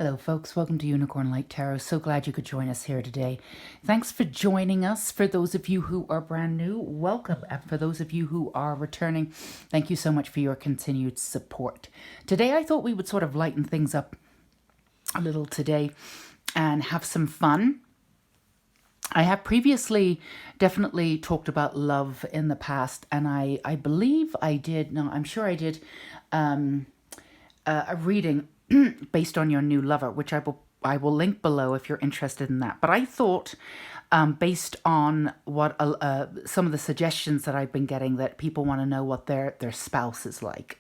Hello folks, welcome to Unicorn Light Tarot. So glad you could join us here today. Thanks for joining us. For those of you who are brand new, welcome. And for those of you who are returning, thank you so much for your continued support. Today I thought we would sort of lighten things up a little today and have some fun. I have previously definitely talked about love in the past, and I believe I did, no, I'm sure I did a reading based on your new lover, which I will link below if you're interested in that. But I thought, based on what some of the suggestions that I've been getting, that people want to know what their spouse is like.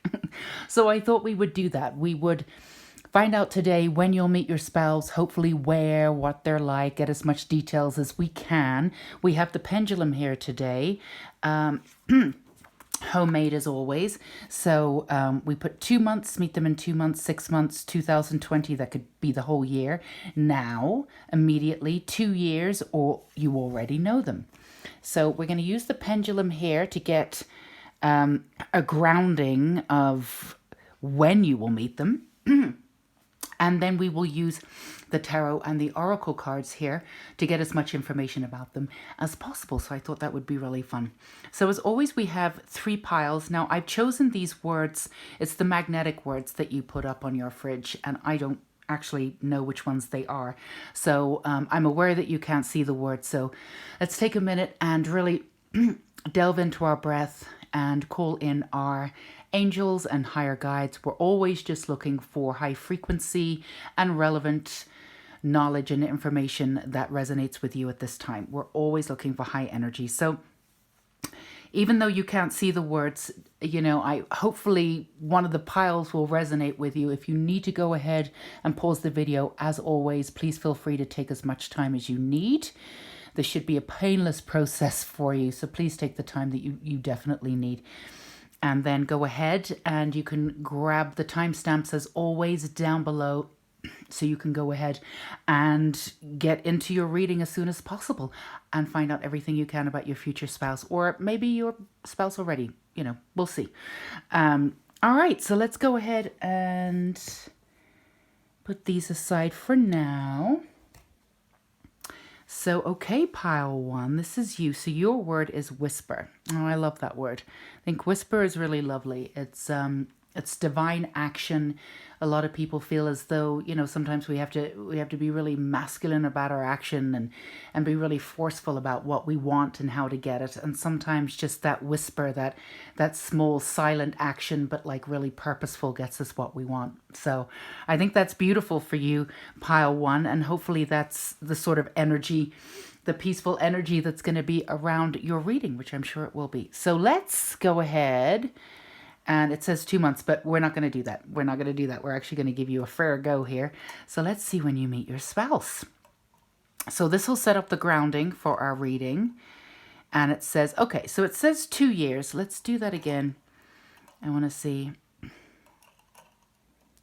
So I thought we would do that. We would find out today when you'll meet your spouse, hopefully where, what they're like, get as much details as we can. We have the pendulum here today. Homemade as always. So we put 2 months, meet them in 2 months, 6 months, 2020, that could be the whole year. Now, immediately, 2 years, or you already know them. So we're going to use the pendulum here to get a grounding of when you will meet them. And then we will use the tarot and the oracle cards here to get as much information about them as possible. So I thought that would be really fun. So as always, we have 3 piles. Now I've chosen these words. It's the magnetic words that you put up on your fridge, and I don't actually know which ones they are. So I'm aware that you can't see the words. So let's take a minute and really delve into our breath and call in our angels and higher guides. We're always just looking for high frequency and relevant knowledge and information that resonates with you at this time. We're always looking for high energy. So even though you can't see the words, you know, hopefully one of the piles will resonate with you. If you need to go ahead and pause the video, as always, please feel free to take as much time as you need. This should be a painless process for you, so please take the time that you definitely need. And then go ahead and you can grab the timestamps as always down below, so you can go ahead and get into your reading as soon as possible and find out everything you can about your future spouse, or maybe your spouse already, you know, we'll see. All right, so let's go ahead and put these aside for now. So, okay, pile 1, this is you. So your word is whisper. Oh, I love that word. I think whisper is really lovely. It's divine action. A lot of people feel as though, you know, sometimes we have to be really masculine about our action and be really forceful about what we want and how to get it. And sometimes just that whisper, that small silent action, but like really purposeful, gets us what we want. So I think that's beautiful for you, pile 1, and hopefully that's the sort of energy, the peaceful energy that's going to be around your reading, which I'm sure it will be. So let's go ahead. And it says 2 months, but we're not going to do that. We're not going to do that. We're actually going to give you a fair go here. So let's see when you meet your spouse. So this will set up the grounding for our reading. And it says, okay, so it says 2 years. Let's do that again. I want to see.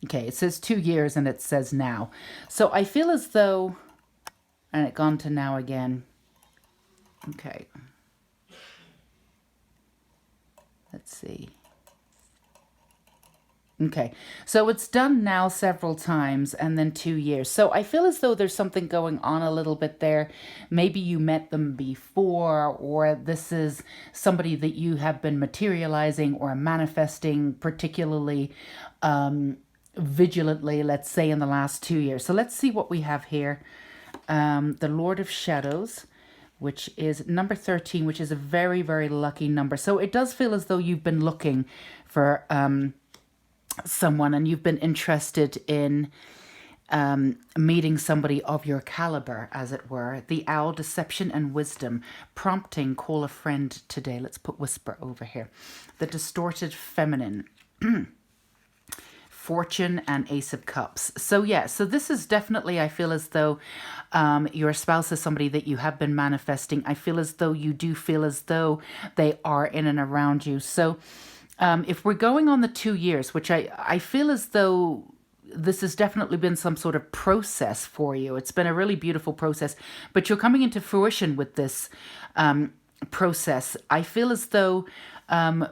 Okay, it says 2 years and it says now. So I feel as though, and it gone to now again. Okay. Let's see. Okay, so it's done now several times and then 2 years. So I feel as though there's something going on a little bit there. Maybe you met them before, or this is somebody that you have been materializing or manifesting particularly vigilantly, let's say, in the last 2 years. So let's see what we have here. The Lord of Shadows, which is number 13, which is a very, very lucky number. So it does feel as though you've been looking for someone, and you've been interested in meeting somebody of your caliber, as it were. The Owl, deception and wisdom, prompting, call a friend today. Let's put whisper over here. The distorted feminine, fortune, and Ace of Cups. So yeah, so this is definitely, I feel as though your spouse is somebody that you have been manifesting. I feel as though you do feel as though they are in and around you. So if we're going on the 2 years, which I feel as though this has definitely been some sort of process for you. It's been a really beautiful process, but you're coming into fruition with this process. I feel as though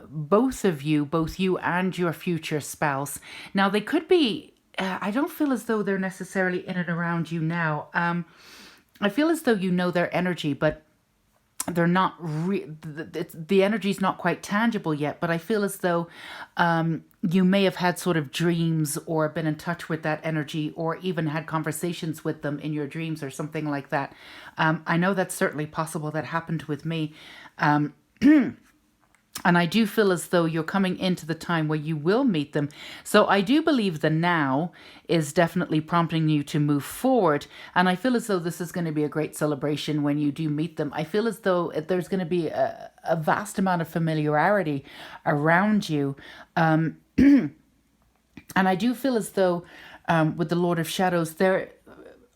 both of you, both you and your future spouse, now they could be I don't feel as though they're necessarily in and around you now. I feel as though you know their energy, but they're not the energy's not quite tangible yet, but I feel as though you may have had sort of dreams or been in touch with that energy or even had conversations with them in your dreams or something like that. I know that's certainly possible. That happened with me. And I do feel as though you're coming into the time where you will meet them. So I do believe the now is definitely prompting you to move forward. And I feel as though this is going to be a great celebration when you do meet them. I feel as though there's going to be a vast amount of familiarity around you. And I do feel as though with the Lord of Shadows, there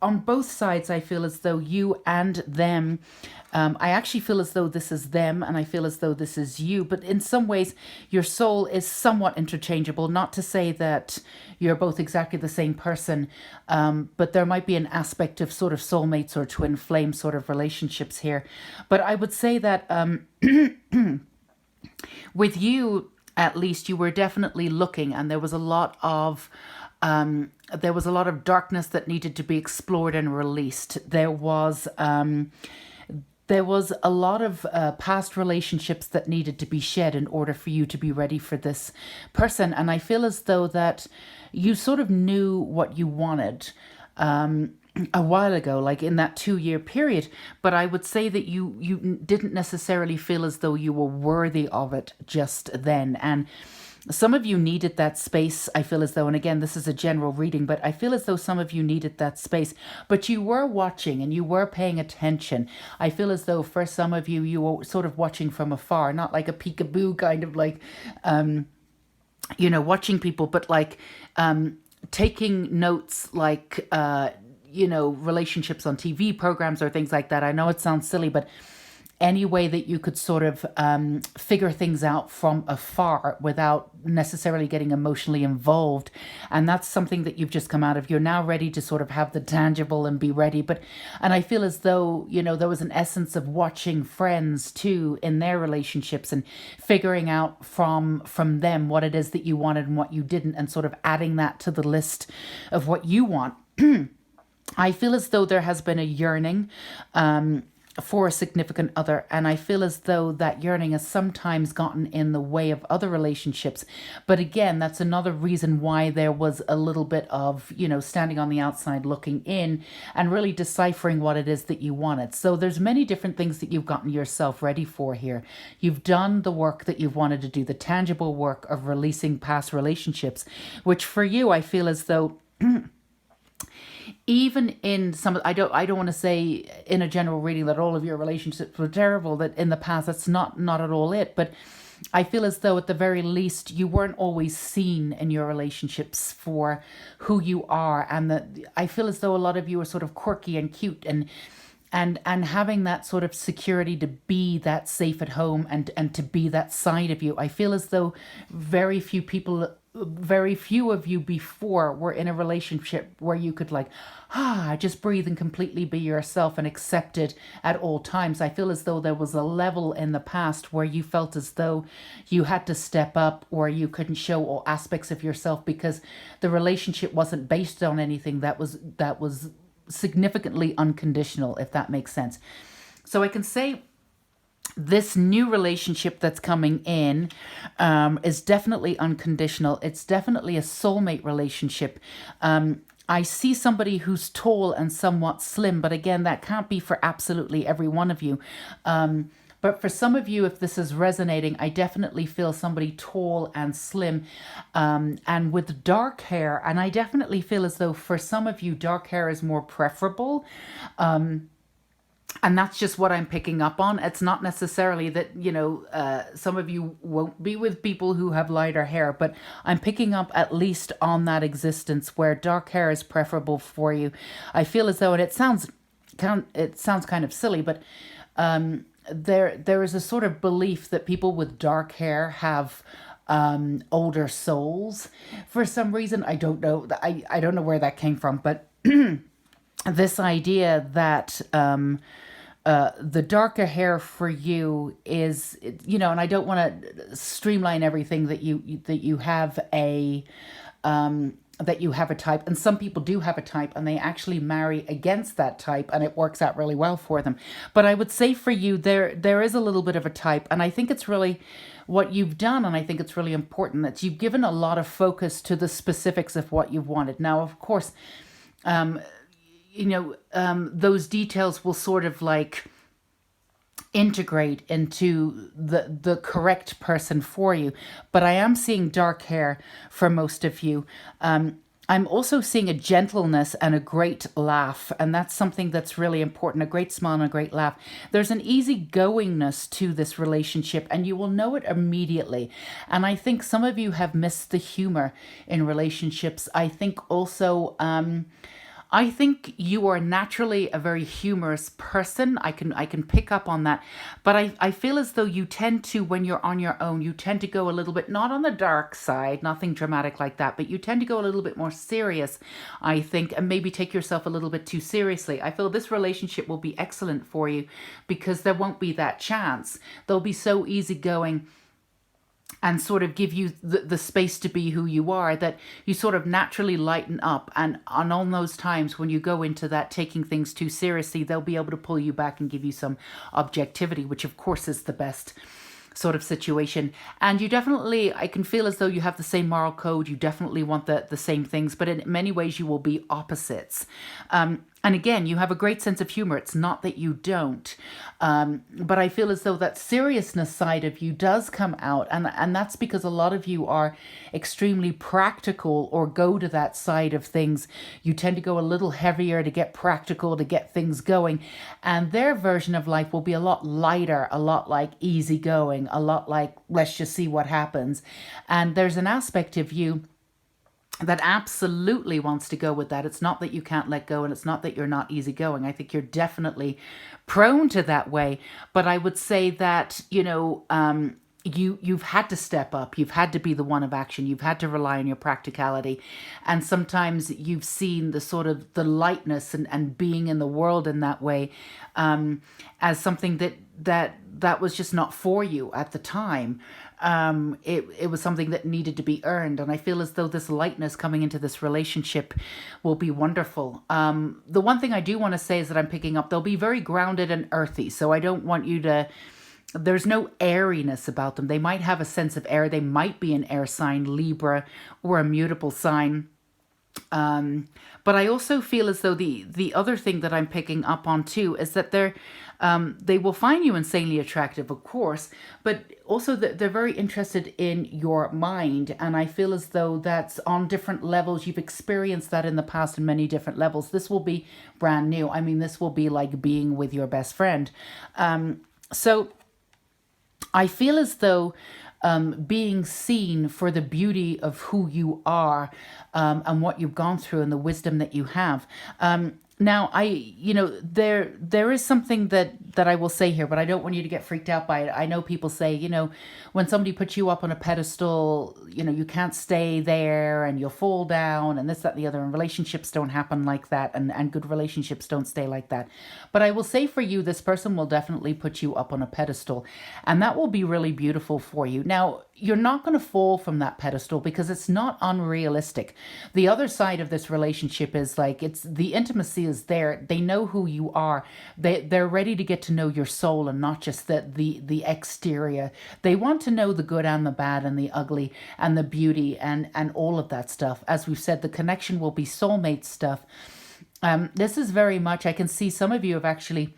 on both sides, I feel as though you and them, I actually feel as though this is them and I feel as though this is you. But in some ways, your soul is somewhat interchangeable. Not to say that you're both exactly the same person, but there might be an aspect of sort of soulmates or twin flame sort of relationships here. But I would say that with you, at least, you were definitely looking, and there was a lot of darkness that needed to be explored and released. There was a lot of past relationships that needed to be shed in order for you to be ready for this person. And I feel as though that you sort of knew what you wanted a while ago, like in that 2-year period. But I would say that you didn't necessarily feel as though you were worthy of it just then. And some of you needed that space, I feel as though, and again, this is a general reading, but I feel as though some of you needed that space, but you were watching and you were paying attention. I feel as though for some of you, you were sort of watching from afar, not like a peekaboo kind of like, watching people, but like taking notes like, relationships on TV programs or things like that. I know it sounds silly, but any way that you could sort of figure things out from afar without necessarily getting emotionally involved. And that's something that you've just come out of. You're now ready to sort of have the tangible and be ready. And I feel as though, there was an essence of watching friends too in their relationships and figuring out from them what it is that you wanted and what you didn't, and sort of adding that to the list of what you want. I feel as though there has been a yearning for a significant other, and I feel as though that yearning has sometimes gotten in the way of other relationships. But again, that's another reason why there was a little bit of, standing on the outside looking in and really deciphering what it is that you wanted. So there's many different things that you've gotten yourself ready for here. You've done the work that you've wanted to do, the tangible work of releasing past relationships, which for you, I feel as though even in some, I don't want to say in a general reading that all of your relationships were terrible, that in the past, that's not at all it. But I feel as though at the very least, you weren't always seen in your relationships for who you are. And that I feel as though a lot of you are sort of quirky and cute and having that sort of security to be that safe at home and to be that side of you. I feel as though very few of you before were in a relationship where you could just breathe and completely be yourself and accepted at all times. I feel as though there was a level in the past where you felt as though you had to step up or you couldn't show all aspects of yourself because the relationship wasn't based on anything that was significantly unconditional, if that makes sense. So I can say this new relationship that's coming in is definitely unconditional. It's definitely a soulmate relationship. I see somebody who's tall and somewhat slim, but again, that can't be for absolutely every one of you. But for some of you, if this is resonating, I definitely feel somebody tall and slim and with dark hair. And I definitely feel as though for some of you, dark hair is more preferable. And that's just what I'm picking up on. It's not necessarily that, some of you won't be with people who have lighter hair, but I'm picking up at least on that existence where dark hair is preferable for you. I feel as though, and it sounds kind of silly, but there is a sort of belief that people with dark hair have older souls for some reason. I don't know. I don't know where that came from, but this idea that the darker hair for you is, and I don't want to streamline everything that you have that you have a type, and some people do have a type and they actually marry against that type and it works out really well for them. But I would say for you, there is a little bit of a type, and I think it's really what you've done, and I think it's really important that you've given a lot of focus to the specifics of what you've wanted. Now, of course, those details will sort of like integrate into the correct person for you. But I am seeing dark hair for most of you. I'm also seeing a gentleness and a great laugh, and that's something that's really important. A great smile and a great laugh. There's an easygoingness to this relationship, and you will know it immediately. And I think some of you have missed the humor in relationships. I think also I think you are naturally a very humorous person. I can pick up on that. But I feel as though you tend to, when you're on your own, you tend to go a little bit, not on the dark side, nothing dramatic like that, but you tend to go a little bit more serious, I think, and maybe take yourself a little bit too seriously. I feel this relationship will be excellent for you because there won't be that chance. They'll be so easygoing and sort of give you the space to be who you are, that you sort of naturally lighten up. And on those times when you go into that taking things too seriously, they'll be able to pull you back and give you some objectivity, which of course is the best sort of situation. And you definitely, I can feel as though you have the same moral code. You definitely want the same things, but in many ways you will be opposites. And again, you have a great sense of humor. It's not that you don't. But I feel as though that seriousness side of you does come out. And that's because a lot of you are extremely practical or go to that side of things. You tend to go a little heavier to get practical, to get things going. And their version of life will be a lot lighter, a lot like easygoing, a lot like let's just see what happens. And there's an aspect of you that absolutely wants to go with that. It's not that you can't let go, and it's not that you're not easygoing. I think you're definitely prone to that way. But I would say that, you've had to step up. You've had to be the one of action. You've had to rely on your practicality. And sometimes you've seen the sort of the lightness and being in the world in that way as something that was just not for you at the time. It was something that needed to be earned. And I feel as though this lightness coming into this relationship will be wonderful. The one thing I do want to say is that I'm picking up, they'll be very grounded and earthy. So I don't want you to, there's no airiness about them. They might have a sense of air. They might be an air sign, Libra, or a mutable sign. But I also feel as though the other thing that I'm picking up on too is that they will find you insanely attractive, of course, but also that they're very interested in your mind. And I feel as though that's on different levels. You've experienced that in the past in many different levels. This will be brand new. I mean, this will be like being with your best friend. So I feel as though being seen for the beauty of who you are and what you've gone through and the wisdom that you have. Now, there is something that I will say here, but I don't want you to get freaked out by it. I know people say, when somebody puts you up on a pedestal, you can't stay there and you'll fall down and this, that, and the other. And relationships don't happen like that. And good relationships don't stay like that. But I will say for you, this person will definitely put you up on a pedestal. And that will be really beautiful for you. Now, you're not going to fall from that pedestal because it's not unrealistic. The other side of this relationship is like, it's the intimacy is there. They know who you are. They're ready to get to know your soul and not just the exterior. They want to know the good and the bad and the ugly and the beauty and all of that stuff. As we've said, the connection will be soulmate stuff. This is very much, I can see some of you have actually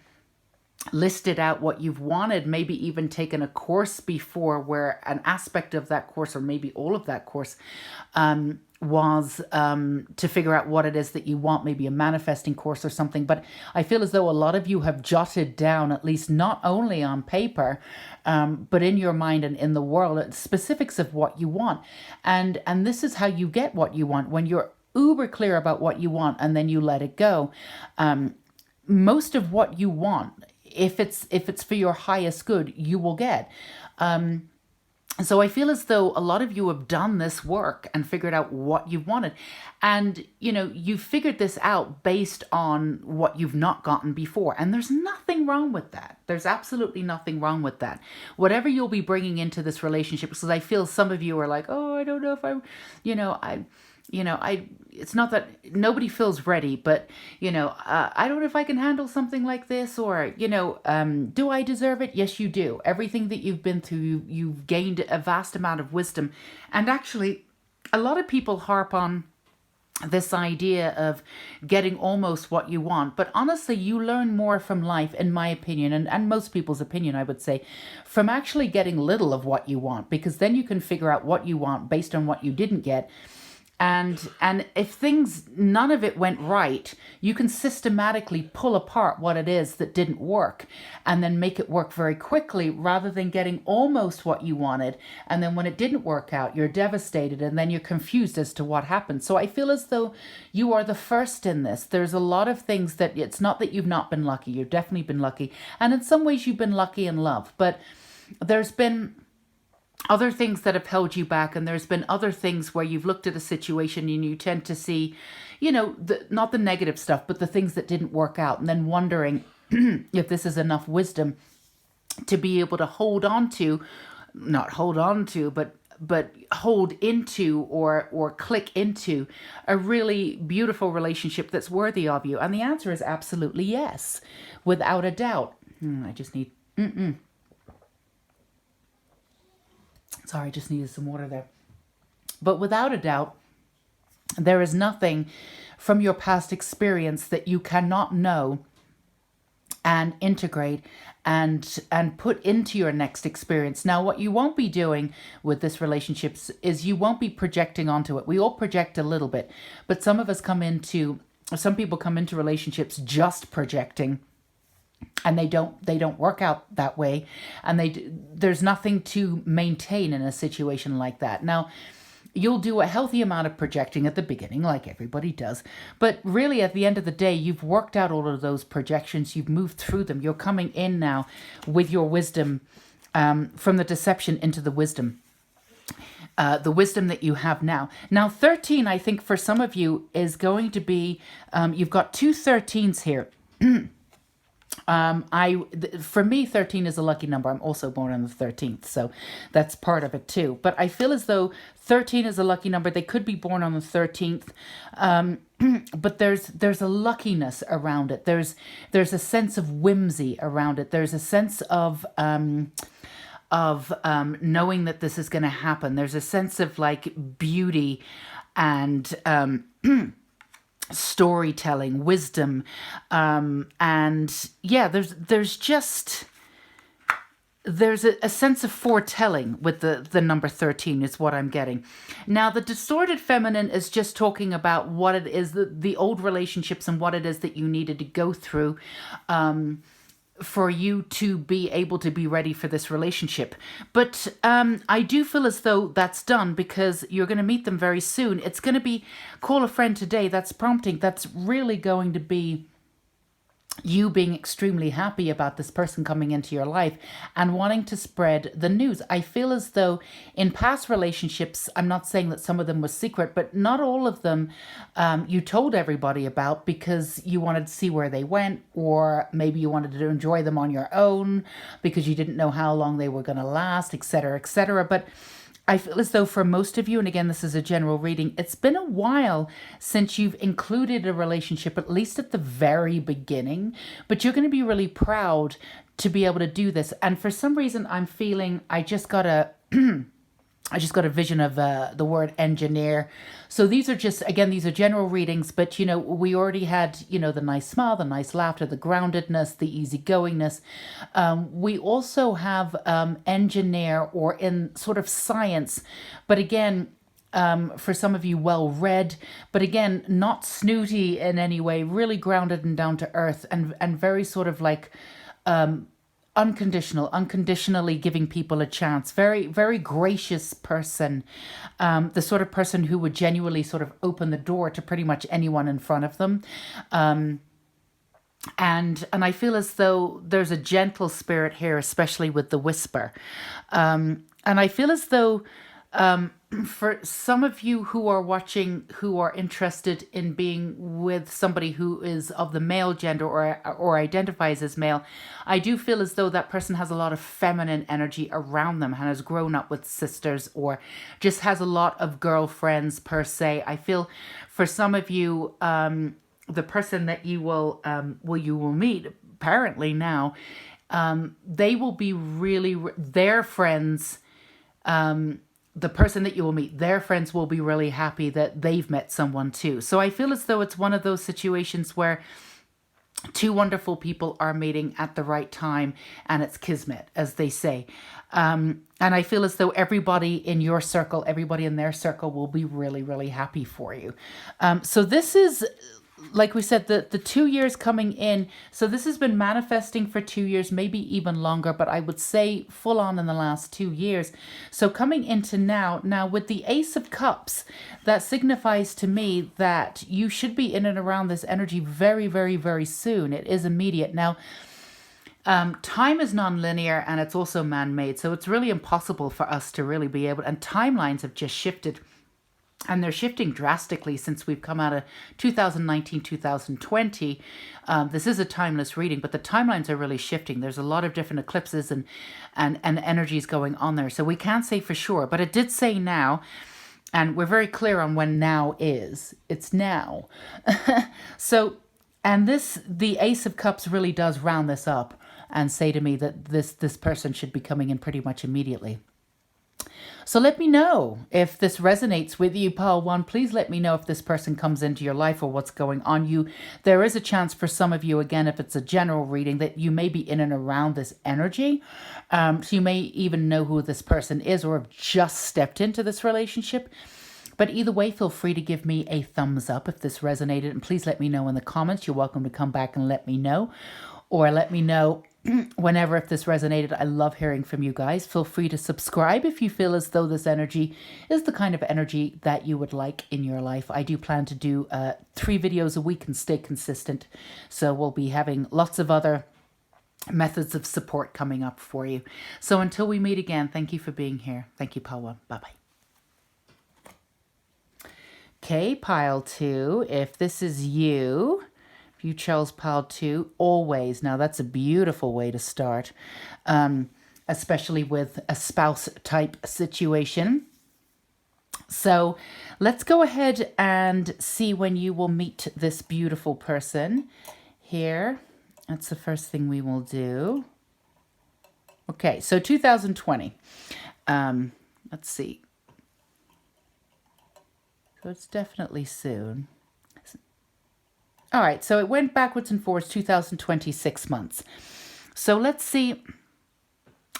listed out what you've wanted, maybe even taken a course before where an aspect of that course, or maybe all of that course, was to figure out what it is that you want, maybe a manifesting course or something. But I feel as though a lot of you have jotted down, at least not only on paper, but in your mind and in the world, specifics of what you want. And this is how you get what you want, when you're uber clear about what you want and then you let it go. Most of what you want, if it's for your highest good, you will get. So I feel as though a lot of you have done this work and figured out what you wanted. And, you figured this out based on what you've not gotten before. And there's nothing wrong with that. There's absolutely nothing wrong with that. Whatever you'll be bringing into this relationship, because I feel some of you are like, oh, I don't know if it's not that nobody feels ready, but I don't know if I can handle something like this, or do I deserve it? Yes, you do. Everything that you've been through, you've gained a vast amount of wisdom. And actually, a lot of people harp on this idea of getting almost what you want. But honestly, you learn more from life, in my opinion, and most people's opinion, I would say, from actually getting little of what you want, because then you can figure out what you want based on what you didn't get. And if things, none of it went right, you can systematically pull apart what it is that didn't work and then make it work very quickly, rather than getting almost what you wanted. And then when it didn't work out, you're devastated and then you're confused as to what happened. So I feel as though you are the first in this. There's a lot of things that, it's not that you've not been lucky. You've definitely been lucky. And in some ways you've been lucky in love, but there's been other things that have held you back, and there's been other things where you've looked at a situation and you tend to see, not the negative stuff, but the things that didn't work out, and then wondering if this is enough wisdom to be able to hold on to, not hold on to, but hold into or click into a really beautiful relationship that's worthy of you. And the answer is absolutely yes, without a doubt. I just need Sorry, I just needed some water there. But without a doubt, there is nothing from your past experience that you cannot know and integrate and put into your next experience. Now, what you won't be doing with this relationship is you won't be projecting onto it. We all project a little bit, but some people come into relationships just projecting, and they don't work out that way, and there's nothing to maintain in a situation like that. Now, you'll do a healthy amount of projecting at the beginning, like everybody does, but really at the end of the day, you've worked out all of those projections, you've moved through them, you're coming in now with your wisdom, from the deception into the wisdom that you have now. Now, 13, I think for some of you is going to be, you've got two 13s here. For me, 13 is a lucky number. I'm also born on the 13th, so that's part of it too. But I feel as though 13 is a lucky number. They could be born on the 13th, but there's a luckiness around it. There's a sense of whimsy around it. There's a sense of knowing that this is going to happen. There's a sense of like beauty and storytelling, wisdom, and yeah, there's a sense of foretelling with the number 13 is what I'm getting. Now, the distorted feminine is just talking about what it is, the old relationships and what it is that you needed to go through for you to be able to be ready for this relationship. But I do feel as though that's done, because you're going to meet them very soon. It's going to be call a friend today. That's prompting. That's really going to be you being extremely happy about this person coming into your life and wanting to spread the news. I feel as though in past relationships, I'm not saying that some of them were secret, but not all of them you told everybody about because you wanted to see where they went, or maybe you wanted to enjoy them on your own because you didn't know how long they were going to last, etc., etc. But I feel as though for most of you, and again, this is a general reading, it's been a while since you've included a relationship, at least at the very beginning, but you're going to be really proud to be able to do this. And for some reason, I'm feeling I just got a vision of the word engineer. So these are general readings, but we already had, the nice smile, the nice laughter, the groundedness, the easygoingness. We also have engineer, or in sort of science, but again, for some of you, well read, but again, not snooty in any way, really grounded and down to earth, and very sort of like unconditionally giving people a chance. Very, very gracious person. The sort of person who would genuinely sort of open the door to pretty much anyone in front of them. And I feel as though there's a gentle spirit here, especially with the whisper. And I feel as though for some of you who are watching, who are interested in being with somebody who is of the male gender or identifies as male, I do feel as though that person has a lot of feminine energy around them and has grown up with sisters or just has a lot of girlfriends per se. I feel for some of you, the person that you will meet apparently now, they will be really their friends. The person that you will meet, their friends will be really happy that they've met someone too. So I feel as though it's one of those situations where two wonderful people are meeting at the right time and it's kismet, as they say. And I feel as though everybody in your circle, everybody in their circle will be really, really happy for you. So this is, like we said, the 2 years coming in. So this has been manifesting for 2 years, maybe even longer, but I would say full on in the last 2 years. So coming into now with the Ace of Cups, that signifies to me that you should be in and around this energy very, very, very soon. It is immediate. Now, time is non-linear and it's also man-made. So it's really impossible for us to really be able, and timelines have just shifted. And they're shifting drastically since we've come out of 2019, 2020. This is a timeless reading, but the timelines are really shifting. There's a lot of different eclipses and energies going on there. So we can't say for sure, but it did say now, and we're very clear on when now is. It's now. So, and the Ace of Cups really does round this up and say to me that this person should be coming in pretty much immediately. So let me know if this resonates with you, Pile 1. Please let me know if this person comes into your life or what's going on. There is a chance for some of you, again, if it's a general reading, that you may be in and around this energy. So you may even know who this person is or have just stepped into this relationship. But either way, feel free to give me a thumbs up if this resonated. And please let me know in the comments. You're welcome to come back and let me know. Or let me know whenever if this resonated. I love hearing from you guys. Feel free to subscribe if you feel as though this energy is the kind of energy that you would like in your life. I do plan to do 3 videos a week and stay consistent. So we'll be having lots of other methods of support coming up for you. So until we meet again, thank you for being here. Thank you, Pile 1. Bye-bye. Okay, Pile 2, if this is you, you chose Pile 2, always. Now, that's a beautiful way to start, especially with a spouse type situation. So let's go ahead and see when you will meet this beautiful person here. That's the first thing we will do. Okay, so 2020. Let's see. So it's definitely soon. All right, so it went backwards and forwards, 2020, 6 months. So let's see.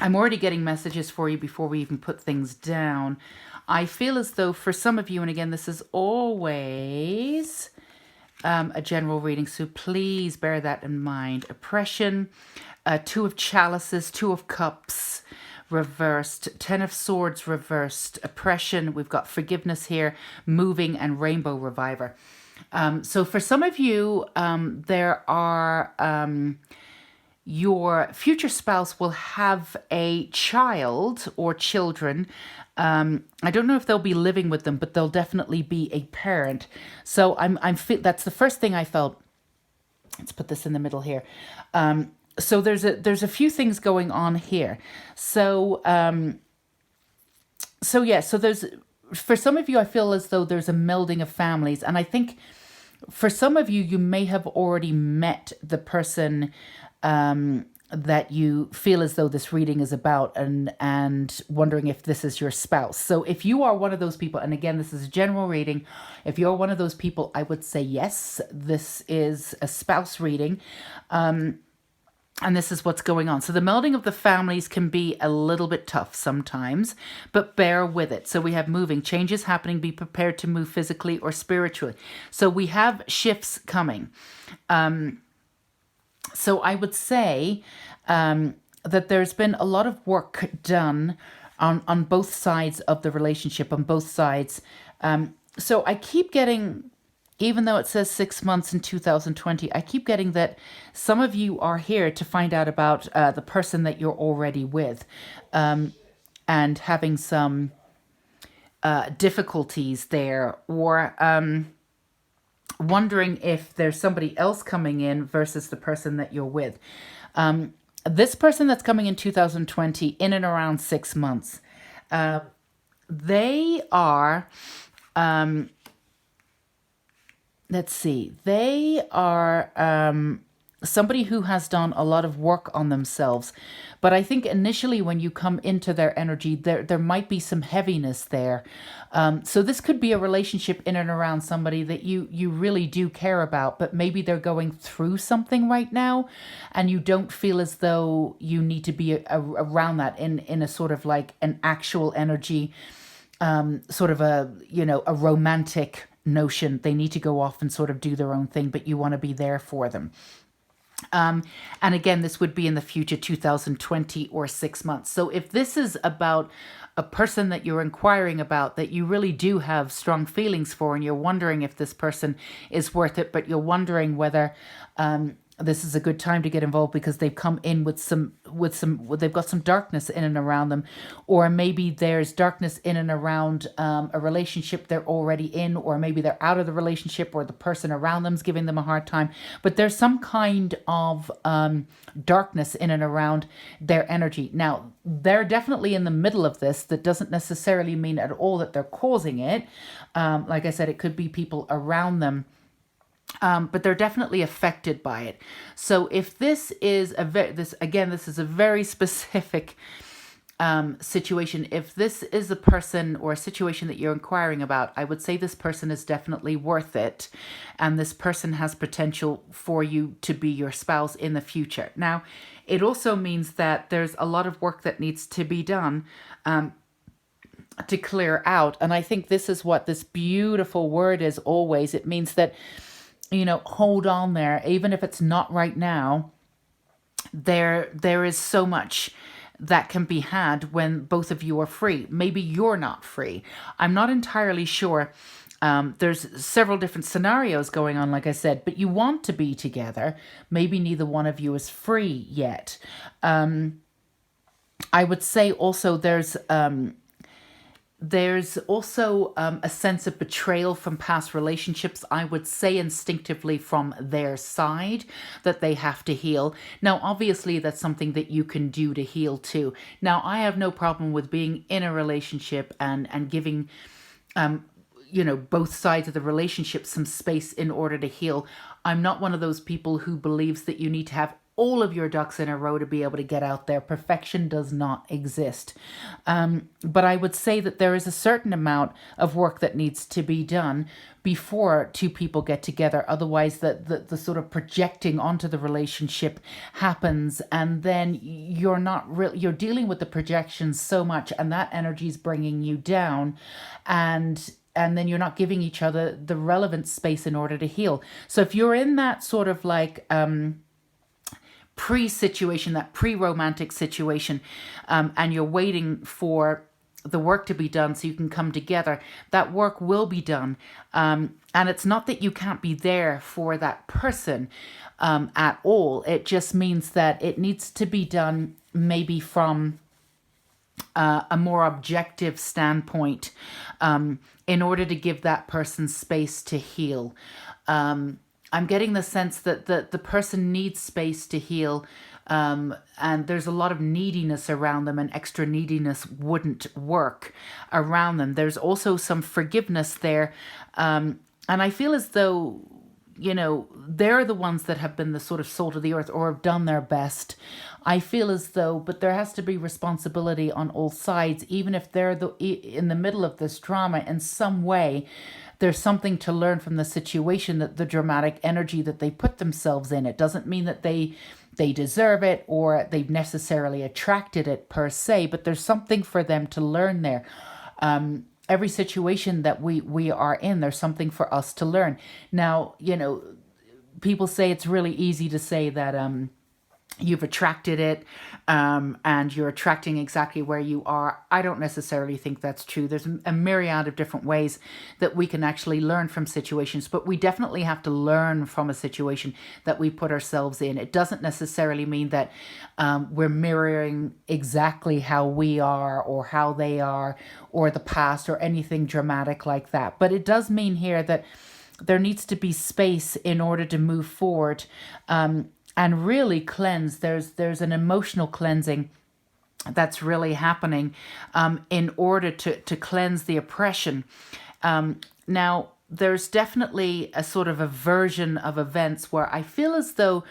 I'm already getting messages for you before we even put things down. I feel as though for some of you, and again, this is always a general reading, so please bear that in mind. Oppression, 2 of Chalices, 2 of Cups reversed, 10 of Swords reversed, oppression. We've got forgiveness here, moving, and Rainbow Reviver. So for some of you, there are your future spouse will have a child or children. I don't know if they'll be living with them, but they'll definitely be a parent. So that's the first thing I felt. Let's put this in the middle here. So there's a few things going on here. So there's, for some of you, I feel as though there's a melding of families. And I think for some of you, you may have already met the person that you feel as though this reading is about, and wondering if this is your spouse. So if you are one of those people, and again, this is a general reading, if you're one of those people, I would say yes, this is a spouse reading. And this is what's going on. So the melding of the families can be a little bit tough sometimes, but bear with it. So we have moving, changes happening, be prepared to move physically or spiritually. So we have shifts coming. So I would say that there's been a lot of work done on both sides of the relationship, on both sides. So I keep getting, even though it says 6 months in 2020, I keep getting that some of you are here to find out about the person that you're already with, and having some difficulties there, or wondering if there's somebody else coming in versus the person that you're with. This person that's coming in 2020, in and around 6 months, they are, let's see, they are somebody who has done a lot of work on themselves. But I think initially when you come into their energy, there might be some heaviness there. So this could be a relationship in and around somebody that you really do care about, but maybe they're going through something right now and you don't feel as though you need to be around that in a sort of like an actual energy, sort of a, a romantic notion. They need to go off and sort of do their own thing, but you want to be there for them. And again, this would be in the future, 2020 or 6 months. So if this is about a person that you're inquiring about that you really do have strong feelings for, and you're wondering if this person is worth it, but you're wondering whether this is a good time to get involved because they've come in they've got some darkness in and around them, or maybe there's darkness in and around a relationship they're already in, or maybe they're out of the relationship, or the person around them's giving them a hard time, but there's some kind of darkness in and around their energy. Now, they're definitely in the middle of this. That doesn't necessarily mean at all that they're causing it. Like I said, it could be people around them. But they're definitely affected by it. So if this is this is a very specific situation. If this is a person or a situation that you're inquiring about, I would say this person is definitely worth it, and this person has potential for you to be your spouse in the future. Now, it also means that there's a lot of work that needs to be done to clear out, and I think this is what this beautiful word is always. It means that, hold on there, even if it's not right now. There is so much that can be had when both of you are free. Maybe you're not free. I'm not entirely sure. There's several different scenarios going on, like I said, but you want to be together. Maybe neither one of you is free yet. I would say also there's also a sense of betrayal from past relationships. I would say instinctively from their side that they have to heal. Now, obviously, that's something that you can do to heal too. Now, I have no problem with being in a relationship and giving, both sides of the relationship some space in order to heal. I'm not one of those people who believes that you need to have all of your ducks in a row to be able to get out there. Perfection does not exist. But I would say that there is a certain amount of work that needs to be done before two people get together. Otherwise, the sort of projecting onto the relationship happens, and then you're dealing with the projections so much, and that energy is bringing you down, and then you're not giving each other the relevant space in order to heal. So if you're in that sort of like pre-situation, that pre-romantic situation, and you're waiting for the work to be done so you can come together, that work will be done. And it's not that you can't be there for that person at all. It just means that it needs to be done maybe from a more objective standpoint, in order to give that person space to heal. I'm getting the sense that the person needs space to heal, and there's a lot of neediness around them, and extra neediness wouldn't work around them. There's also some forgiveness there, and I feel as though, they're the ones that have been the sort of salt of the earth or have done their best. I feel as though, but there has to be responsibility on all sides, even if they're in the middle of this drama in some way. There's something to learn from the situation, that the dramatic energy that they put themselves in. It doesn't mean that they deserve it or they've necessarily attracted it per se, but there's something for them to learn there. Every situation that we are in, there's something for us to learn. Now, people say it's really easy to say that, you've attracted it, and you're attracting exactly where you are. I don't necessarily think that's true. There's a myriad of different ways that we can actually learn from situations, but we definitely have to learn from a situation that we put ourselves in. It doesn't necessarily mean that we're mirroring exactly how we are or how they are or the past or anything dramatic like that. But it does mean here that there needs to be space in order to move forward, and really cleanse. There's an emotional cleansing that's really happening, in order to cleanse the oppression. Now, there's definitely a sort of a version of events where I feel as though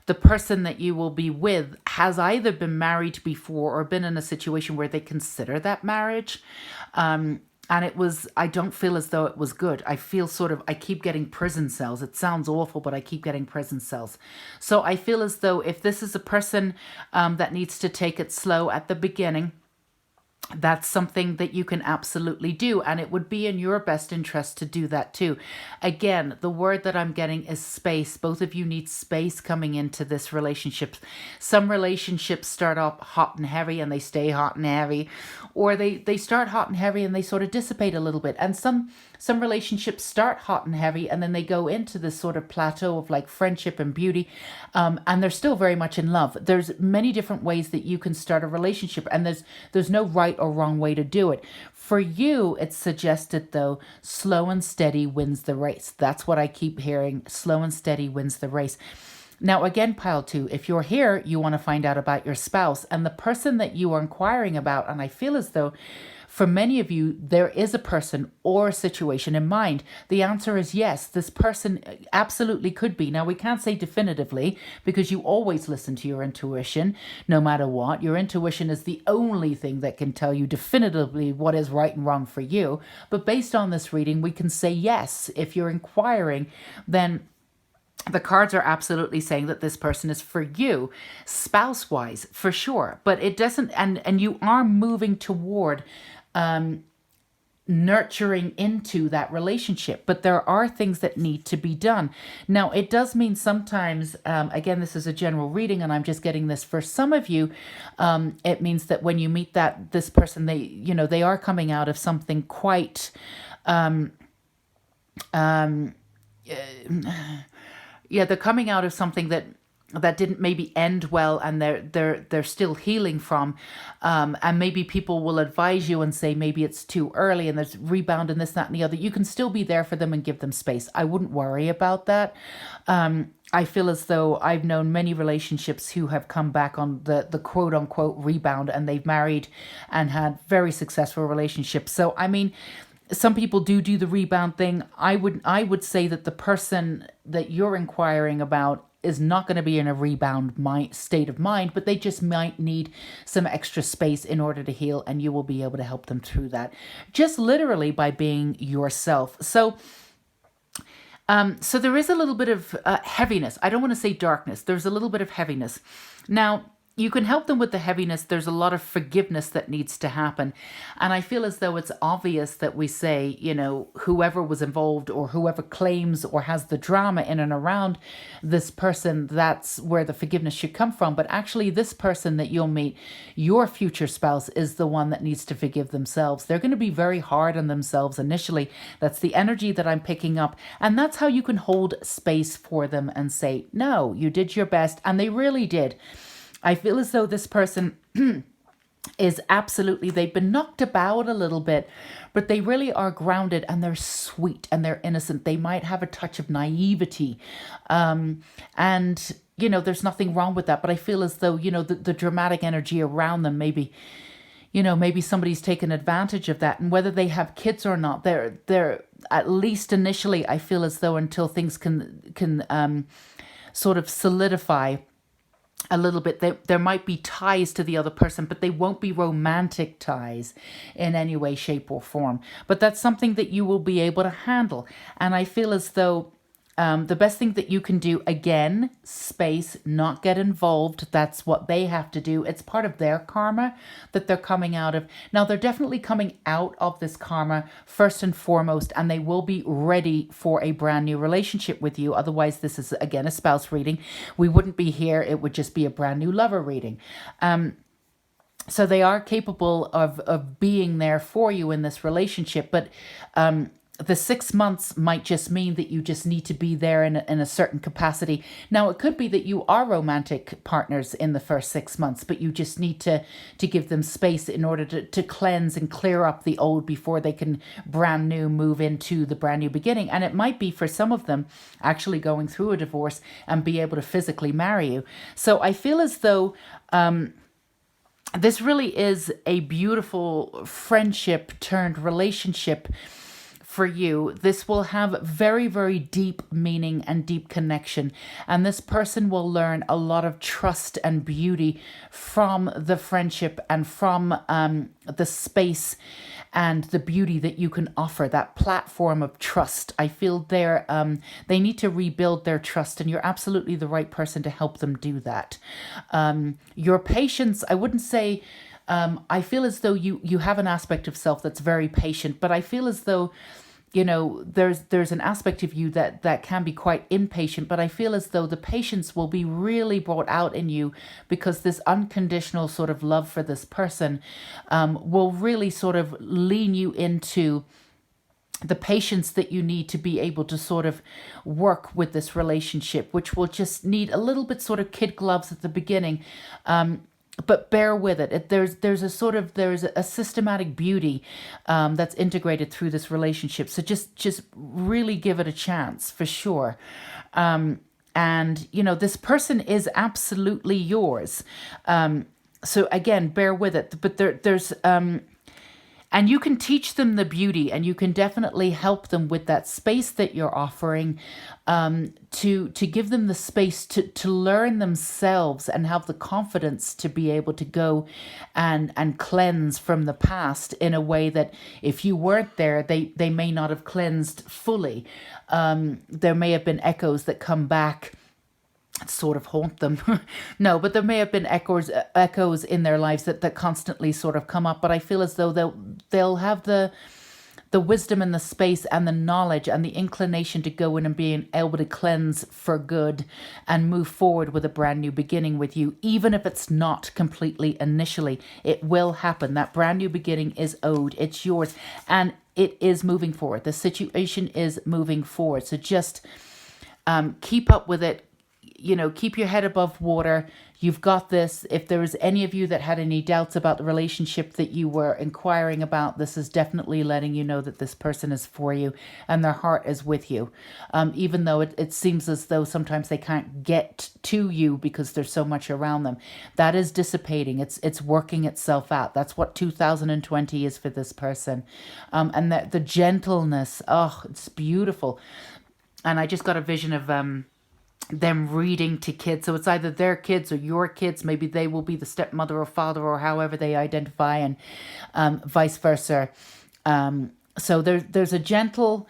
the person that you will be with has either been married before or been in a situation where they consider that marriage. And I don't feel as though it was good. I feel I keep getting prison cells. It sounds awful, but I keep getting prison cells. So I feel as though if this is a person that needs to take it slow at the beginning, that's something that you can absolutely do, and it would be in your best interest to do that too. Again, the word that I'm getting is space. Both of you need space coming into this relationship. Some relationships start off hot and heavy and they stay hot and heavy, or they start hot and heavy and they sort of dissipate a little bit. And some relationships start hot and heavy and then they go into this sort of plateau of like friendship and beauty, and they're still very much in love. There's many different ways that you can start a relationship, and there's no right or wrong way to do it. For you, it's suggested though, slow and steady wins the race. That's what I keep hearing. Slow and steady wins the race. Now, again, pile two, if you're here, you want to find out about your spouse and the person that you are inquiring about. And I feel as though for many of you, there is a person or a situation in mind. The answer is yes, this person absolutely could be. Now, we can't say definitively because you always listen to your intuition, no matter what. Your intuition is the only thing that can tell you definitively what is right and wrong for you. But based on this reading, we can say yes. If you're inquiring, then the cards are absolutely saying that this person is for you, spouse-wise, for sure. But it doesn't, and you are moving toward nurturing into that relationship, but there are things that need to be done. Now, it does mean sometimes, again, this is a general reading and I'm just getting this for some of you, it means that when you meet this person, they are coming out of something quite, they're coming out of something that didn't maybe end well, and they're still healing from, and maybe people will advise you and say maybe it's too early and there's rebound and this, that, and the other. You can still be there for them and give them space. I wouldn't worry about that. I feel as though I've known many relationships who have come back on the quote unquote rebound, and they've married and had very successful relationships. So I mean, some people do the rebound thing. I would say that the person that you're inquiring about is not going to be in a rebound state of mind, but they just might need some extra space in order to heal, and you will be able to help them through that, just literally by being yourself. So there is a little bit of heaviness. I don't want to say darkness. There's a little bit of heaviness. Now, you can help them with the heaviness. There's a lot of forgiveness that needs to happen. And I feel as though it's obvious that we say, whoever was involved or whoever claims or has the drama in and around this person, that's where the forgiveness should come from. But actually, this person that you'll meet, your future spouse, is the one that needs to forgive themselves. They're going to be very hard on themselves initially. That's the energy that I'm picking up. And that's how you can hold space for them and say, no, you did your best. And they really did. I feel as though this person is absolutely, they've been knocked about a little bit, but they really are grounded and they're sweet and they're innocent. They might have a touch of naivety. And, there's nothing wrong with that. But I feel as though, the dramatic energy around them, maybe somebody's taken advantage of that. And whether they have kids or not, they're at least initially, I feel as though until things can sort of solidify a little bit, there might be ties to the other person, but they won't be romantic ties in any way, shape or form. But that's something that you will be able to handle. And I feel as though The best thing that you can do, again, space, not get involved. That's what they have to do. It's part of their karma that they're coming out of. Now, they're definitely coming out of this karma first and foremost, and they will be ready for a brand new relationship with you. Otherwise, this is, again, a spouse reading. We wouldn't be here. It would just be a brand new lover reading. So they are capable of being there for you in this relationship, but the 6 months might just mean that you just need to be there in a certain capacity. Now, it could be that you are romantic partners in the first 6 months, but you just need to give them space in order to cleanse and clear up the old before they can brand new move into the brand new beginning. And it might be for some of them actually going through a divorce and be able to physically marry you. So I feel as though this really is a beautiful friendship turned relationship for you. This will have very, very deep meaning and deep connection. And this person will learn a lot of trust and beauty from the friendship and from the space and the beauty that you can offer, that platform of trust. I feel they need to rebuild their trust, and you're absolutely the right person to help them do that. Your patience, I wouldn't say, I feel as though you have an aspect of self that's very patient, but I feel as though, you know, there's an aspect of you that can be quite impatient, but I feel as though the patience will be really brought out in you because this unconditional sort of love for this person will really sort of lean you into the patience that you need to be able to sort of work with this relationship, which will just need a little bit sort of kid gloves at the beginning. But bear with it. There's a systematic beauty that's integrated through this relationship. So just really give it a chance for sure. And you know, this person is absolutely yours. So again, bear with it. But there's and you can teach them the beauty, and you can definitely help them with that space that you're offering, to give them the space to learn themselves and have the confidence to be able to go and cleanse from the past in a way that if you weren't there, they may not have cleansed fully. There may have been echoes that come back, sort of haunt them. No, but there may have been echoes in their lives that constantly sort of come up. But I feel as though they'll have the wisdom and the space and the knowledge and the inclination to go in and being able to cleanse for good and move forward with a brand new beginning with you, even if it's not completely initially. It will happen. That brand new beginning is owed. It's yours. And it is moving forward. The situation is moving forward. So just keep up with it. You know, keep your head above water. You've got this. If there was any of you that had any doubts about the relationship that you were inquiring about, this is definitely letting you know that this person is for you and their heart is with you. Even though it seems as though sometimes they can't get to you because there's so much around them. That is dissipating. It's working itself out. That's what 2020 is for this person. And the gentleness, oh, it's beautiful. And I just got a vision of them reading to kids. So it's either their kids or your kids. Maybe they will be the stepmother or father or however they identify, and vice versa. So there's a gentle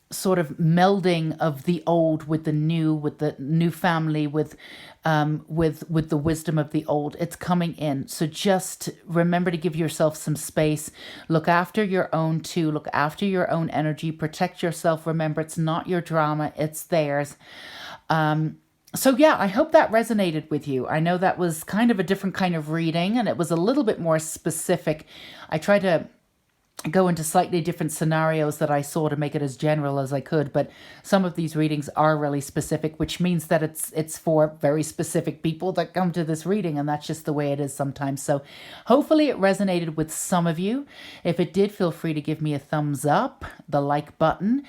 sort of melding of the old with the new family, with the wisdom of the old. It's coming in. So just remember to give yourself some space. Look after your own too. Look after your own energy. Protect yourself. Remember, it's not your drama. It's theirs. So yeah, I hope that resonated with you. I know that was kind of a different kind of reading, and it was a little bit more specific. I tried to go into slightly different scenarios that I saw to make it as general as I could, but some of these readings are really specific, which means that it's for very specific people that come to this reading, and that's just the way it is sometimes. So hopefully it resonated with some of you. If it did, feel free to give me a thumbs up. The like button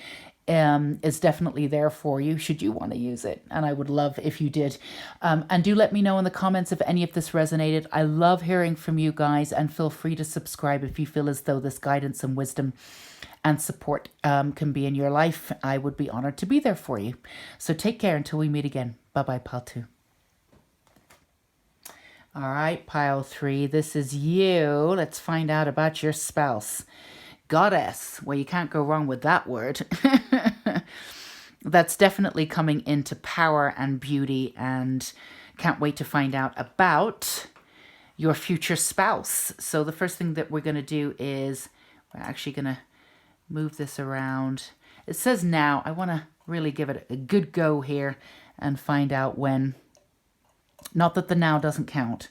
is definitely there for you should you want to use it, and I would love if you did. And do let me know in the comments if any of this resonated. I love hearing from you guys, and feel free to subscribe if you feel as though this guidance and wisdom and support can be in your life. I would be honored to be there for you. So take care until we meet again. Bye-bye, pile 2. All right, pile 3, this is you. Let's find out about your spouse. Goddess. Well, you can't go wrong with that word. that's definitely coming into power and beauty, and can't wait to find out about your future spouse. So the first thing that we're going to do is we're actually going to move this around. It says now. I want to really give it a good go here and find out when. Not that the now doesn't count,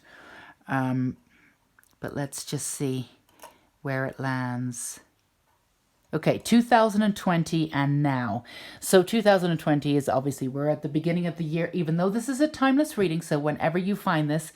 but let's just see where it lands. Okay, 2020 and now. So 2020 is obviously, we're at the beginning of the year, even though this is a timeless reading. So whenever you find this,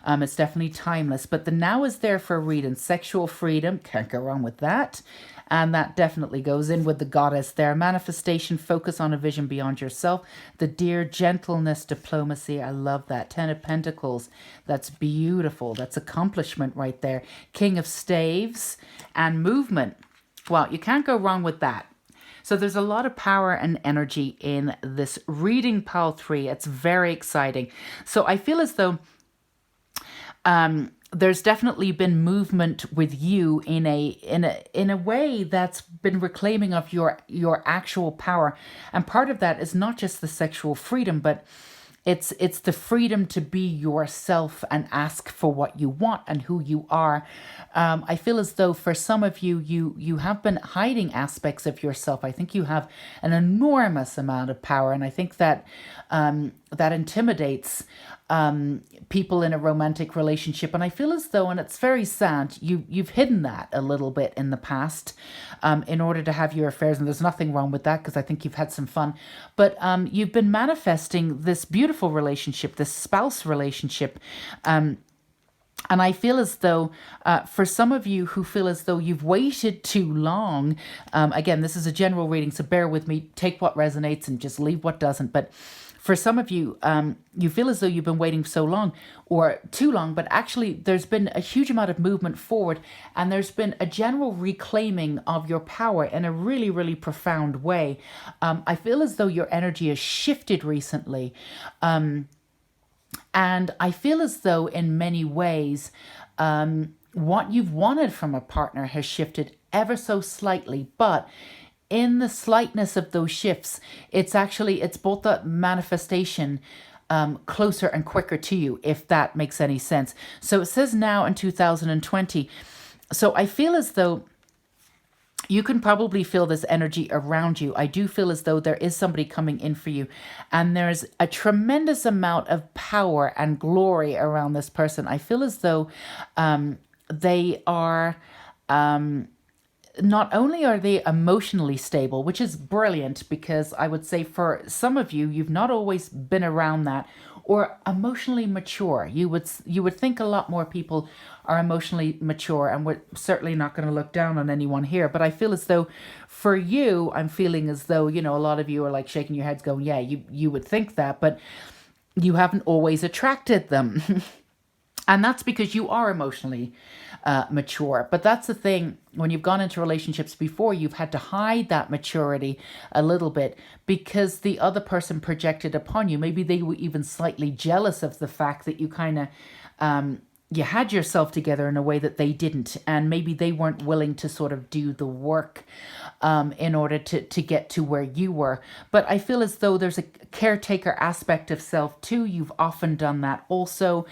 it's definitely timeless. But the now is there for a reading. Sexual freedom, can't go wrong with that. And that definitely goes in with the goddess there. Manifestation, focus on a vision beyond yourself. The deer, gentleness, diplomacy. I love that. Ten of Pentacles. That's beautiful. That's accomplishment right there. King of Staves and movement. Well, you can't go wrong with that. So there's a lot of power and energy in this reading, pile 3. It's very exciting. So I feel as though there's definitely been movement with you in a way that's been reclaiming of your actual power. And part of that is not just the sexual freedom, but it's the freedom to be yourself and ask for what you want and who you are. I feel as though for some of you, you have been hiding aspects of yourself. I think you have an enormous amount of power, and I think that that intimidates people in a romantic relationship. And I feel as though, and it's very sad, you've hidden that a little bit in the past in order to have your affairs. And there's nothing wrong with that, because I think you've had some fun. But you've been manifesting this beautiful relationship, this spouse relationship. And I feel as though for some of you who feel as though you've waited too long, again, this is a general reading, so bear with me, take what resonates and just leave what doesn't. But for some of you, you feel as though you've been waiting so long or too long, but actually there's been a huge amount of movement forward, and there's been a general reclaiming of your power in a really, really profound way. I feel as though your energy has shifted recently. And I feel as though in many ways, what you've wanted from a partner has shifted ever so slightly, but in the slightness of those shifts, it's brought that manifestation closer and quicker to you, if that makes any sense. So it says now in 2020. So I feel as though you can probably feel this energy around you. I do feel as though there is somebody coming in for you, and there's a tremendous amount of power and glory around this person. I feel as though they are... not only are they emotionally stable, which is brilliant, because I would say for some of you, you've not always been around that, or emotionally mature. You would think a lot more people are emotionally mature, and we're certainly not going to look down on anyone here. But I feel as though for you, I'm feeling as though, a lot of you are like shaking your heads going, yeah, you would think that, but you haven't always attracted them. And that's because you are emotionally mature. But that's the thing, when you've gone into relationships before, you've had to hide that maturity a little bit because the other person projected upon you. Maybe they were even slightly jealous of the fact that you kind of, you had yourself together in a way that they didn't. And maybe they weren't willing to sort of do the work in order to get to where you were. But I feel as though there's a caretaker aspect of self too. You've often done that also.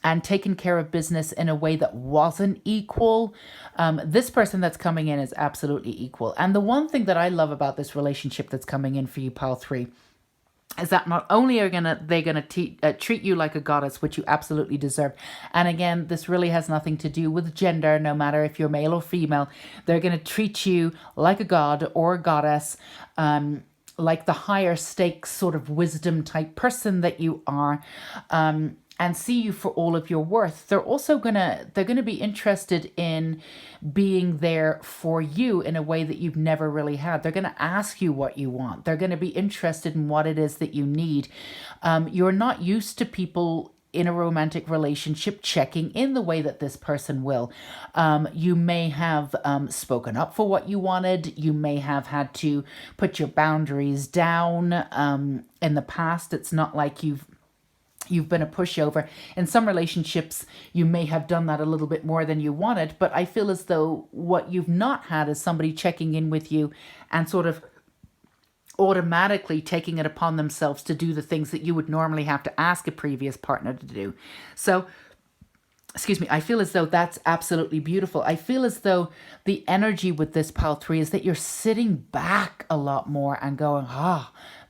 And taken care of business in a way that wasn't equal. This person that's coming in is absolutely equal. And the one thing that I love about this relationship that's coming in for you, pile 3, is that not only are they gonna treat you like a goddess, which you absolutely deserve. And again, this really has nothing to do with gender, no matter if you're male or female. They're gonna treat you like a god or a goddess, like the higher stakes sort of wisdom type person that you are. And see you for all of your worth. They're also gonna be interested in being there for you in a way that you've never really had. They're gonna ask you what you want. They're gonna be interested in what it is that you need. You're not used to people in a romantic relationship checking in the way that this person will. You may have spoken up for what you wanted. You may have had to put your boundaries down in the past. It's not like you've been a pushover. In some relationships, you may have done that a little bit more than you wanted, but I feel as though what you've not had is somebody checking in with you and sort of automatically taking it upon themselves to do the things that you would normally have to ask a previous partner to do. So, excuse me, I feel as though that's absolutely beautiful. I feel as though the energy with this pile 3 is that you're sitting back a lot more and going,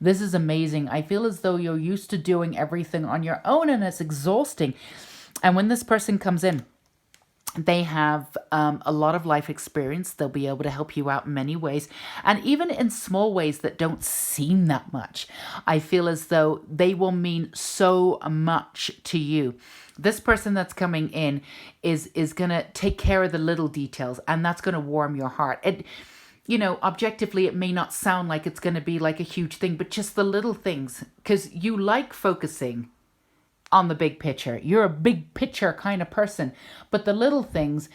this is amazing. I feel as though you're used to doing everything on your own and it's exhausting. And when this person comes in, they have a lot of life experience. They'll be able to help you out in many ways. And even in small ways that don't seem that much, I feel as though they will mean so much to you. This person that's coming in is going to take care of the little details, and that's going to warm your heart. It, objectively, it may not sound like it's going to be like a huge thing, but just the little things, because you like focusing on the big picture. You're a big picture kind of person, but the little things,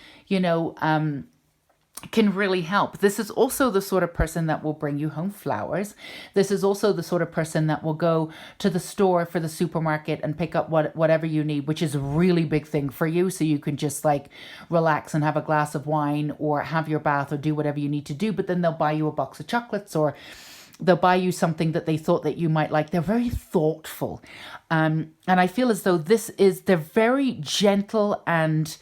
can really help. This is also the sort of person that will bring you home flowers. This is also the sort of person that will go to the store for the supermarket and pick up whatever you need, which is a really big thing for you. So you can just like relax and have a glass of wine or have your bath or do whatever you need to do. But then they'll buy you a box of chocolates, or they'll buy you something that they thought that you might like. They're very thoughtful. And I feel as though they're very gentle and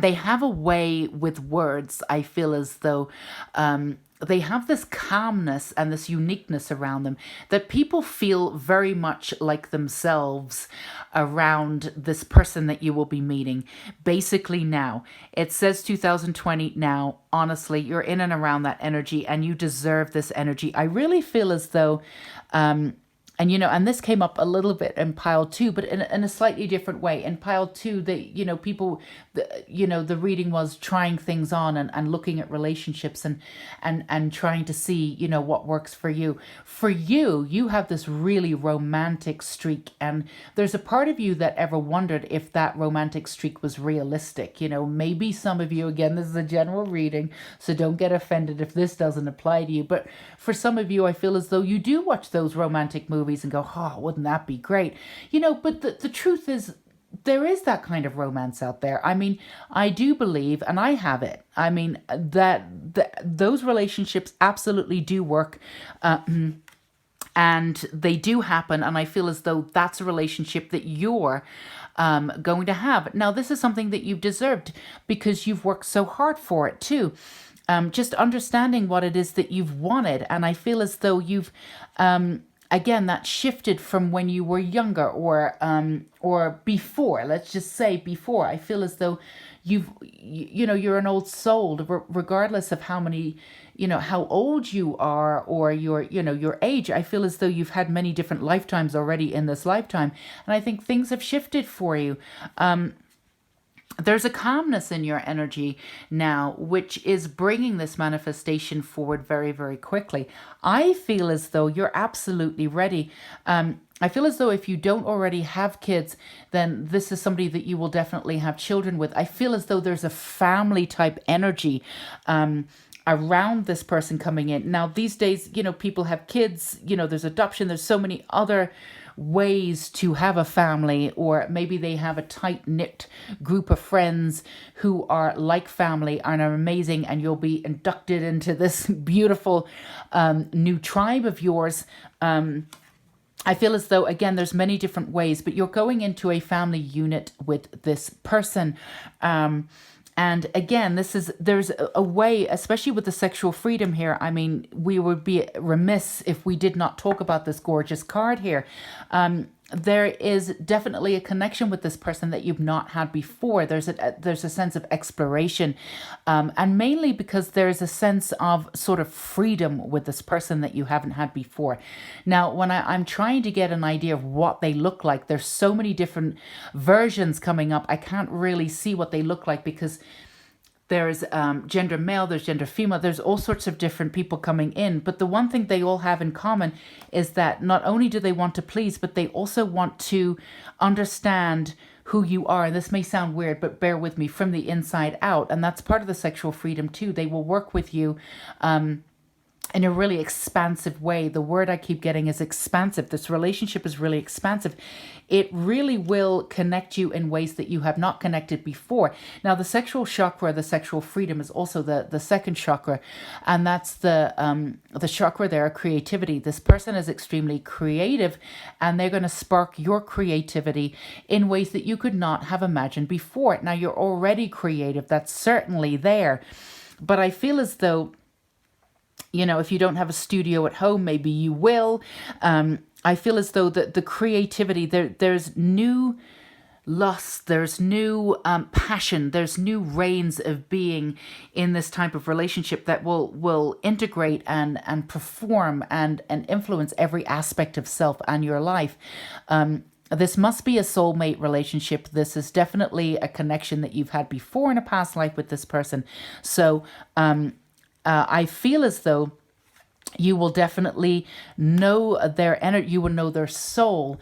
they have a way with words. I feel as though they have this calmness and this uniqueness around them that people feel very much like themselves around this person that you will be meeting. Basically now, it says 2020 now. Honestly, you're in and around that energy and you deserve this energy. I really feel as though and this came up a little bit in pile 2, but in a slightly different way. In pile 2, the reading was trying things on and looking at relationships and trying to see, what works for you. For you, you have this really romantic streak, and there's a part of you that ever wondered if that romantic streak was realistic. Maybe some of you, again, this is a general reading, so don't get offended if this doesn't apply to you. But for some of you, I feel as though you do watch those romantic movies and go, wouldn't that be great? But the truth is, there is that kind of romance out there. I mean, I do believe, and I have it, I mean, that those relationships absolutely do work. And they do happen. And I feel as though that's a relationship that you're going to have. Now, this is something that you've deserved because you've worked so hard for it too. Just understanding what it is that you've wanted. And I feel as though you've, again, that shifted from when you were younger or before. Let's just say before. I feel as though you're an old soul, regardless of how many, how old you are or your age. I feel as though you've had many different lifetimes already in this lifetime. And I think things have shifted for you. There's a calmness in your energy now, which is bringing this manifestation forward very, very quickly. I feel as though you're absolutely ready. I feel as though if you don't already have kids, then this is somebody that you will definitely have children with. I feel as though there's a family type energy around this person coming in. Now, these days, people have kids, there's adoption, there's so many other ways to have a family, or maybe they have a tight-knit group of friends who are like family and are amazing, and you'll be inducted into this beautiful new tribe of yours. I feel as though, again, there's many different ways, but you're going into a family unit with this person. And again, there's a way, especially with the sexual freedom here. I mean, we would be remiss if we did not talk about this gorgeous card here. There is definitely a connection with this person that you've not had before. There's a sense of exploration, and mainly because there's a sense of sort of freedom with this person that you haven't had before. Now, when I'm trying to get an idea of what they look like, there's so many different versions coming up. I can't really see what they look like because there's gender male, there's gender female, there's all sorts of different people coming in. But the one thing they all have in common is that not only do they want to please, but they also want to understand who you are. And this may sound weird, but bear with me, from the inside out. And that's part of the sexual freedom too. They will work with you in a really expansive way. The word I keep getting is expansive. This relationship is really expansive. It really will connect you in ways that you have not connected before. Now, the sexual chakra, the sexual freedom, is also the second chakra, and that's the chakra there, creativity. This person is extremely creative, and they're going to spark your creativity in ways that you could not have imagined before. Now, you're already creative. That's certainly there. But I feel as though, if you don't have a studio at home, maybe you will. I feel as though the creativity, there's new lust, there's new passion, there's new reigns of being in this type of relationship that will integrate and perform and influence every aspect of self and your life. This must be a soulmate relationship. This is definitely a connection that you've had before in a past life with this person. So I feel as though you will definitely know their energy, you will know their soul.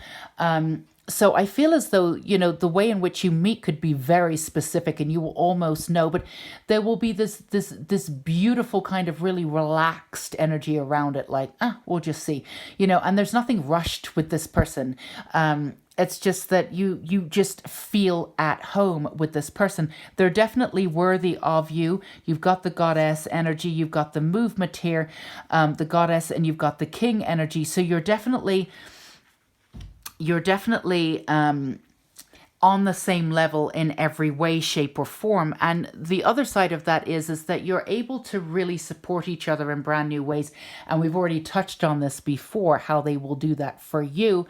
So I feel as though, the way in which you meet could be very specific and you will almost know, but there will be this beautiful kind of really relaxed energy around it, like, we'll just see, and there's nothing rushed with this person. It's just that you just feel at home with this person. They're definitely worthy of you. You've got the goddess energy, you've got the movement here, the goddess, and you've got the king energy. So you're definitely on the same level in every way, shape, or form. And the other side of that is that you're able to really support each other in brand new ways. And we've already touched on this before, how they will do that for you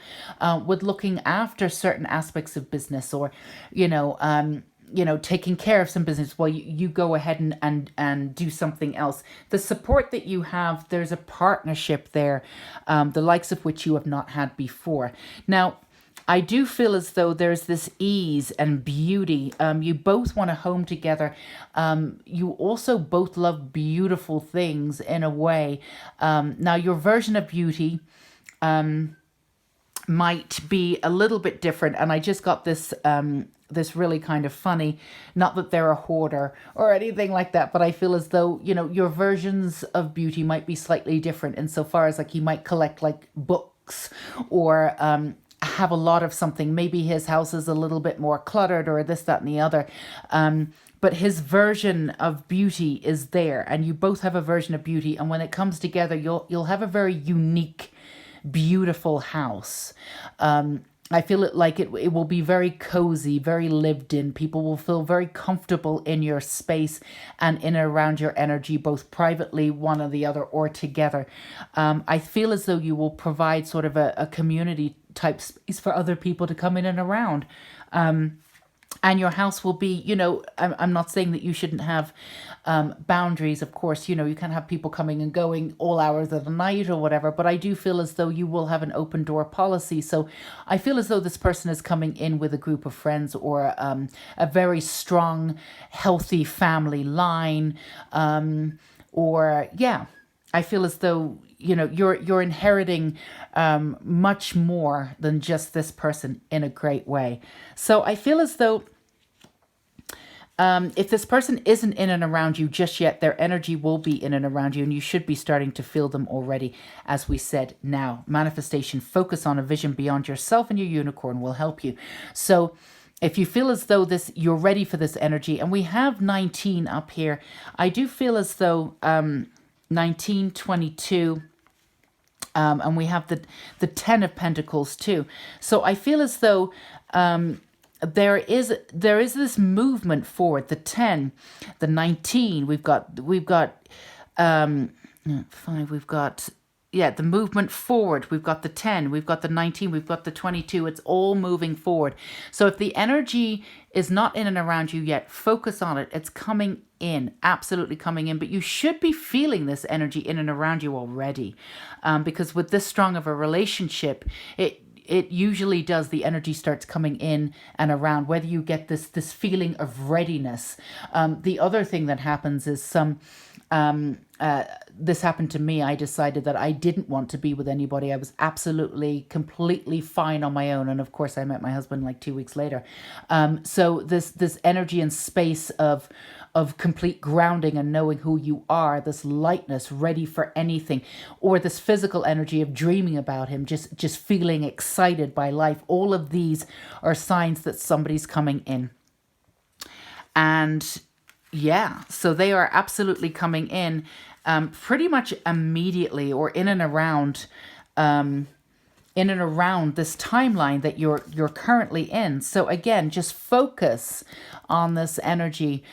with looking after certain aspects of business, or, taking care of some business while you go ahead and do something else. The support that you have, there's a partnership there, the likes of which you have not had before. Now, I do feel as though there's this ease and beauty. You both want a home together. You also both love beautiful things in a way. Now, your version of beauty might be a little bit different. And I just got this really kind of funny, not that they're a hoarder or anything like that, but I feel as though, your versions of beauty might be slightly different insofar as, like, you might collect like books or have a lot of something. Maybe his house is a little bit more cluttered or this, that, and the other. But his version of beauty is there, and you both have a version of beauty. And when it comes together, you'll have a very unique, beautiful house. I feel it will be very cozy, very lived in. People will feel very comfortable in your space and in and around your energy, both privately, one or the other, or together. I feel as though you will provide sort of a community type space for other people to come in and around. And your house will be, I'm not saying that you shouldn't have boundaries. Of course, you can have people coming and going all hours of the night or whatever, but I do feel as though you will have an open door policy. So I feel as though this person is coming in with a group of friends or a very strong, healthy family line. I feel as though, you're inheriting much more than just this person in a great way. So I feel as though if this person isn't in and around you just yet, their energy will be in and around you, and you should be starting to feel them already. As we said, now, manifestation, focus on a vision beyond yourself, and your unicorn will help you. So if you feel as though you're ready for this energy, and we have 19 up here, I do feel as though 19, 22, and we have the 10 of Pentacles too. So I feel as though there is this movement forward. The 10, the 19, we've got 5, we've got the movement forward. We've got the 10, we've got the 19, we've got the 22. It's all moving forward. So if the energy is not in and around you yet, focus on it. It's coming in, absolutely coming in. But you should be feeling this energy in and around you already, because with this strong of a relationship, it usually does. The energy starts coming in and around, whether you get this feeling of readiness. The other thing that happens is some this happened to me. I decided that I didn't want to be with anybody. I was absolutely, completely fine on my own. And of course, I met my husband like 2 weeks later. So this energy and space of complete grounding and knowing who you are, this lightness, ready for anything, or this physical energy of dreaming about him, just feeling excited by life. All of these are signs that somebody's coming in. And yeah, so they are absolutely coming in pretty much immediately, or in and around this timeline that you're currently in. So again, just focus on this energy.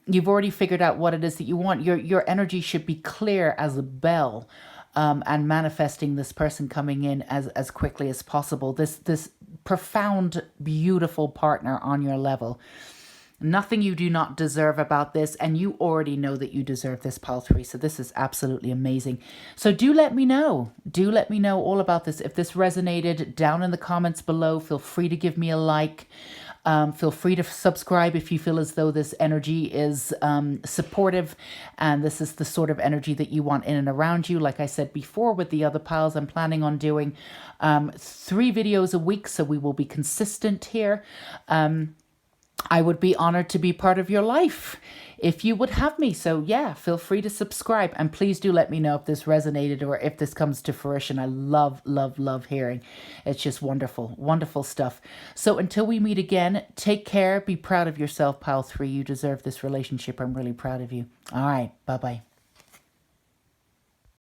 You've already figured out what it is that you want. Your energy should be clear as a bell, and manifesting this person coming in as quickly as possible. This profound, beautiful partner on your level. Nothing you do not deserve about this, and you already know that you deserve this, pile 3. So this is absolutely amazing. So do let me know. Do let me know all about this. If this resonated, down in the comments below, feel free to give me a like. Feel free to subscribe if you feel as though this energy is supportive, and this is the sort of energy that you want in and around you. Like I said before with the other piles, I'm planning on doing 3 videos a week, so we will be consistent here. I would be honored to be part of your life if you would have me. So yeah, feel free to subscribe, and please do let me know if this resonated or if this comes to fruition. I love, love, love hearing. It's just wonderful, wonderful stuff. So until we meet again, take care. Be proud of yourself, pile 3. You deserve this relationship. I'm really proud of you. All right. Bye-bye.